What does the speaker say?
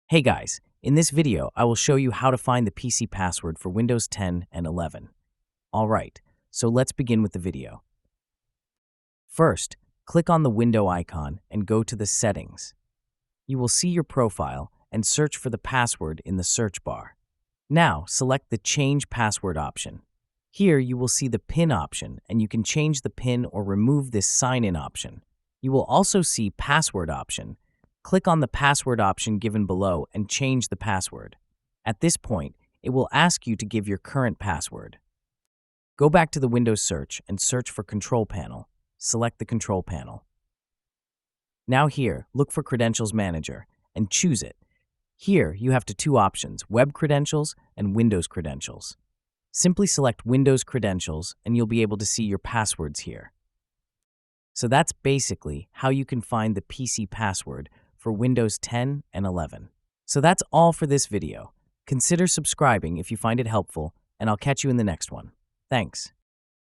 Hey guys, in this video, I will show you how to find the PC password for Windows 10 and 11. Alright, so let's begin with the video. First, click on the window icon and go to the settings. You will see your profile and search for the password in the search bar. Now, select the Change Password option. Here, you will see the PIN option and you can change the PIN or remove this sign-in option. You will also see Password option. Click on the password option given below and change the password. At this point, it will ask you to give your current password. Go back to the Windows search and search for Control Panel. Select the Control Panel. Now here, look for Credentials Manager and choose it. Here, you have two options, Web Credentials and Windows Credentials. Simply select Windows Credentials and you'll be able to see your passwords here. So that's basically how you can find the PC password for Windows 10 and 11. So that's all for this video. Consider subscribing if you find it helpful, and I'll catch you in the next one. Thanks.